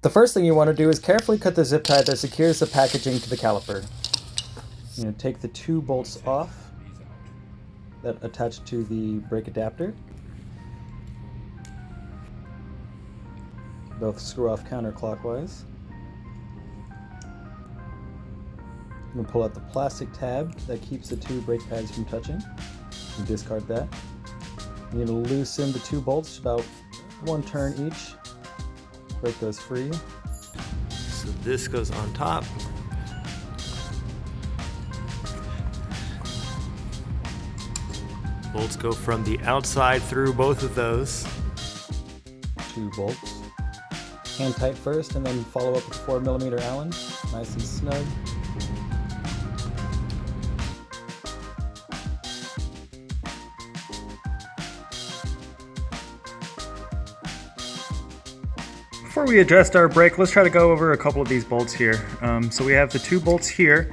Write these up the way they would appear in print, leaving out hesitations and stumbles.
The first thing you want to do is carefully cut the zip tie that secures the packaging to the caliper. You're going to take the 2 bolts off that attach to the brake adapter. Both screw off counterclockwise. I'm going to pull out the plastic tab that keeps the 2 brake pads from touching. You discard that. You're going to loosen the 2 bolts about 1 turn each. Break those free. So this goes on top. Bolts go from the outside through both of those. 2 bolts. Hand tight first and then follow up with 4mm Allen. Nice and snug. Before we adjust our brake, let's try to go over a couple of these bolts here. So we have the 2 bolts here.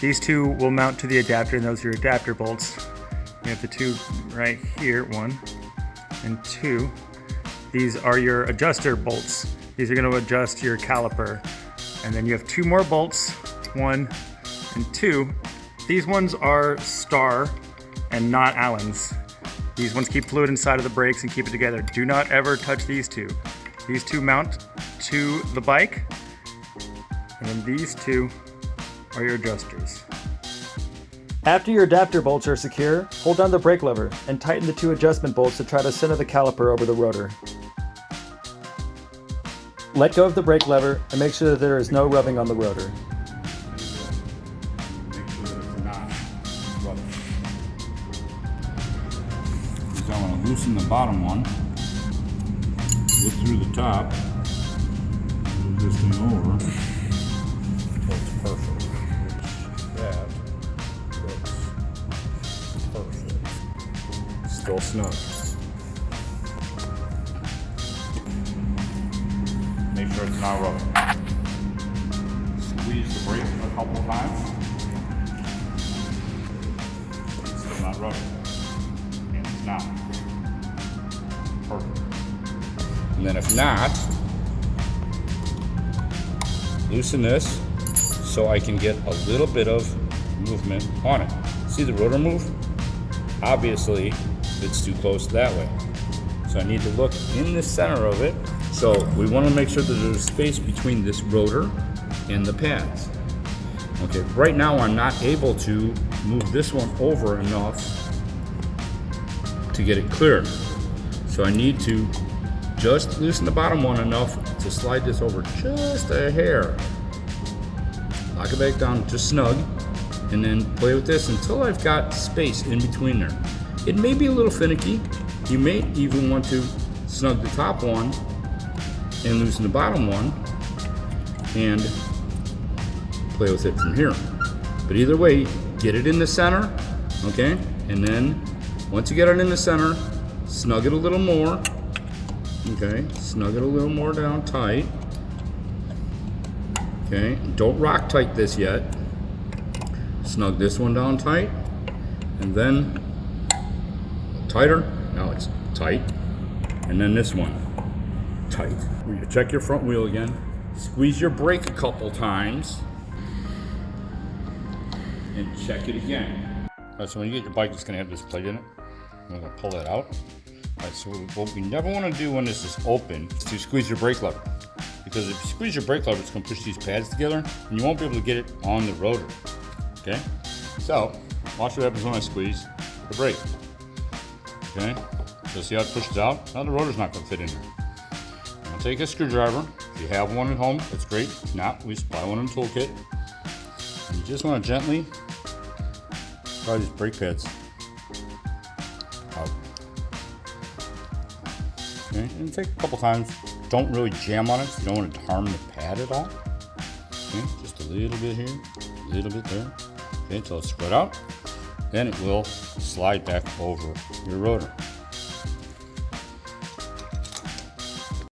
These 2 will mount to the adapter, and those are your adapter bolts. You have the 2 right here, 1 and 2. These are your adjuster bolts. These are going to adjust your caliper. And then you have 2 more bolts, 1 and 2. These ones are star and not Allen's. These ones keep fluid inside of the brakes and keep it together. Do not ever touch these 2. These 2 mount to the bike, and then these 2 are your adjusters. After your adapter bolts are secure, hold down the brake lever and tighten the 2 adjustment bolts to try to center the caliper over the rotor. Let go of the brake lever and make sure that there is no rubbing on the rotor. Make sure that it's not rubbing. So I want to loosen the bottom one. Look through the top, move this thing over, so it's perfect. That looks perfect. Still snug. Make sure it's not rubbing. Squeeze the brake a couple times. It's still not rubbing. And it's not. Perfect. And then if not, loosen this so I can get a little bit of movement on it. See the rotor move? Obviously, it's too close that way. So I need to look in the center of it. So we want to make sure that there's space between this rotor and the pads. Okay, right now I'm not able to move this one over enough to get it clear. So I need to just loosen the bottom one enough to slide this over just a hair. Lock it back down just snug, and then play with this until I've got space in between there. It may be a little finicky. You may even want to snug the top one and loosen the bottom one and play with it from here. But either way, get it in the center, okay? And then once you get it in the center, snug it a little more. Okay, snug it a little more down tight. Okay, don't rock tight this yet. Snug this one down tight, and then tighter. Now it's tight, and then this one tight. You check your front wheel again. Squeeze your brake a couple times, and check it again. All right, so when you get your bike, it's gonna have this plate in it. I'm gonna pull that out. Alright, so what we never want to do when this is open is to squeeze your brake lever. Because if you squeeze your brake lever, it's going to push these pads together and you won't be able to get it on the rotor. Okay? So, watch what happens when I squeeze the brake. Okay? So see how it pushes out? Now the rotor's not going to fit in there. I'll take a screwdriver. If you have one at home, that's great. If not, we supply one in the toolkit. And you just want to gently pry these brake pads out. Okay, and take a couple times. Don't really jam on it. You don't want to harm the pad at all. Okay, just a little bit here, a little bit there. Okay, until it's spread out. Then it will slide back over your rotor.